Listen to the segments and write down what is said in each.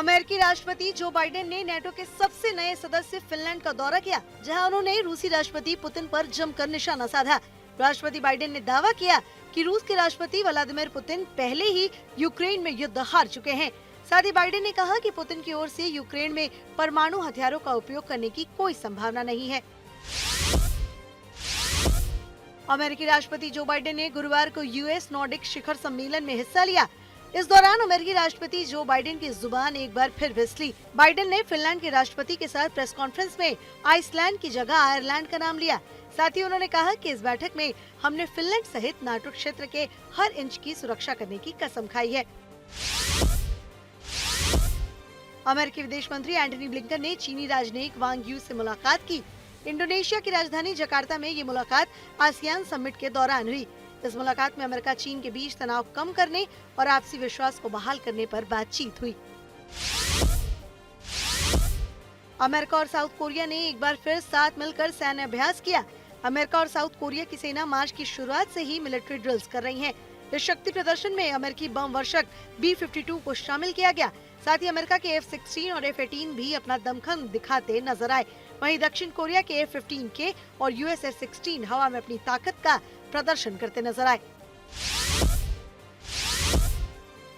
अमेरिकी राष्ट्रपति Joe Biden ने नेटो के सबसे नए सदस्य फिनलैंड का दौरा किया, जहां उन्होंने रूसी राष्ट्रपति पुतिन पर जमकर निशाना साधा। राष्ट्रपति बाइडेन ने दावा किया कि रूस के राष्ट्रपति व्लादिमीर पुतिन पहले ही यूक्रेन में युद्ध हार चुके हैं। साथ ही बाइडेन ने कहा कि पुतिन की ओर से यूक्रेन में परमाणु हथियारों का उपयोग करने की कोई संभावना नहीं है। अमेरिकी राष्ट्रपति जो बाइडेन ने गुरुवार को यूएस नॉर्डिक शिखर सम्मेलन में हिस्सा लिया। इस दौरान अमेरिकी राष्ट्रपति जो बाइडेन की जुबान एक बार फिर फिसली। बाइडेन ने फिनलैंड के राष्ट्रपति के साथ प्रेस कॉन्फ्रेंस में आइसलैंड की जगह आयरलैंड का नाम लिया। साथ ही उन्होंने कहा कि इस बैठक में हमने फिनलैंड सहित नाटो क्षेत्र के हर इंच की सुरक्षा करने की कसम खाई है। अमेरिकी विदेश मंत्री एंटनी ब्लिंकन ने चीनी राजनयिक वांग यू से मुलाकात की। इंडोनेशिया की राजधानी जकार्ता में ये मुलाकात आसियान समिट के दौरान हुई। इस मुलाकात में अमेरिका चीन के बीच तनाव कम करने और आपसी विश्वास को बहाल करने पर बातचीत हुई। अमेरिका और साउथ कोरिया ने एक बार फिर साथ मिलकर सैन्य अभ्यास किया। अमेरिका और साउथ कोरिया की सेना मार्च की शुरुआत से ही मिलिट्री ड्रिल्स कर रही हैं। इस शक्ति प्रदर्शन में अमेरिकी बम वर्षक B-52 को शामिल किया गया। साथ ही अमेरिका के F-16 और F-18 भी अपना दमखम दिखाते नजर आए। वहीं दक्षिण कोरिया के F-15K और US F-16 हवा में अपनी ताकत का प्रदर्शन करते नजर आए।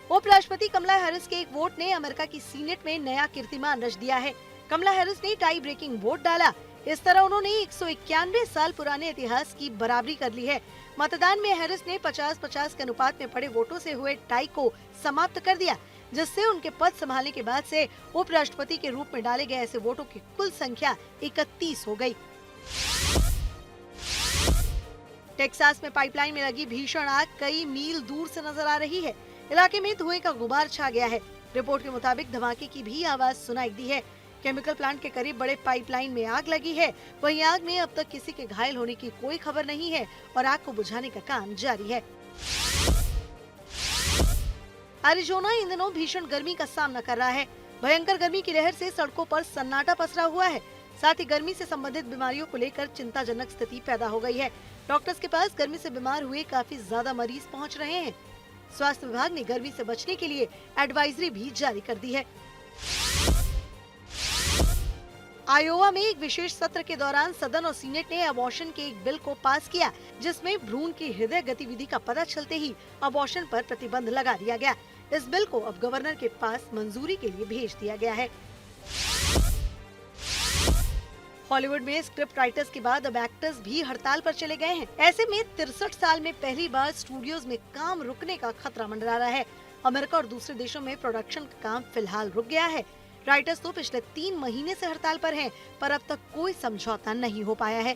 उपराष्ट्रपति कमला हैरिस के एक वोट ने अमेरिका की सीनेट में नया कीर्तिमान रच दिया है। कमला हैरिस ने टाई ब्रेकिंग वोट डाला। इस तरह उन्होंने 191 साल पुराने इतिहास की बराबरी कर ली है। मतदान में हैरिस ने 50-50 के अनुपात में पड़े वोटों से हुए टाई को समाप्त कर दिया, जिससे उनके पद संभालने के बाद से उपराष्ट्रपति के रूप में डाले गए ऐसे वोटों की कुल संख्या 31 हो गई। टेक्सास में पाइपलाइन में लगी भीषण आग कई मील दूर से नजर आ रही है। इलाके में धुएं का गुबार छा गया है। रिपोर्ट के मुताबिक धमाके की भी आवाज सुनाई दी है। केमिकल प्लांट के करीब बड़े पाइपलाइन में आग लगी है। वहीं आग में अब तक किसी के घायल होने की कोई खबर नहीं है और आग को बुझाने का काम जारी है। अरिज़ोना इन दिनों भीषण गर्मी का सामना कर रहा है। भयंकर गर्मी की लहर से सड़कों पर सन्नाटा पसरा हुआ है। साथ ही गर्मी से संबंधित बीमारियों को लेकर चिंताजनक स्थिति पैदा हो गई है। डॉक्टर्स के पास गर्मी से बीमार हुए काफी ज्यादा मरीज पहुंच रहे हैं। स्वास्थ्य विभाग ने गर्मी से बचने के लिए एडवाइजरी भी जारी कर दी है। आयोवा में एक विशेष सत्र के दौरान सदन और सीनेट ने अबॉर्शन के एक बिल को पास किया, जिसमें भ्रूण की हृदय गतिविधि का पता चलते ही अबॉर्शन पर प्रतिबंध लगा दिया गया। इस बिल को अब गवर्नर के पास मंजूरी के लिए भेज दिया गया है। हॉलीवुड में स्क्रिप्ट राइटर्स के बाद अब एक्टर्स भी हड़ताल पर चले गए हैं। ऐसे में 63 साल में पहली बार स्टूडियोज में काम रुकने का खतरा मंडरा रहा है। अमेरिका और दूसरे देशों में प्रोडक्शन का काम फिलहाल रुक गया है। राइटर्स तो पिछले 3 महीने से हड़ताल पर हैं, पर अब तक कोई समझौता नहीं हो पाया है।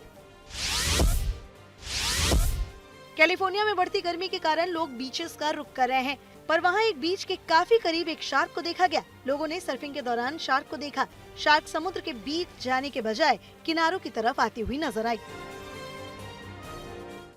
कैलिफोर्निया में बढ़ती गर्मी के कारण लोग बीचेस का रुख कर रहे हैं, पर वहां एक बीच के काफी करीब एक शार्क को देखा गया। लोगों ने सर्फिंग के दौरान शार्क को देखा। शार्क समुद्र के बीच जाने के बजाय किनारों की तरफ आती हुई नजर आई।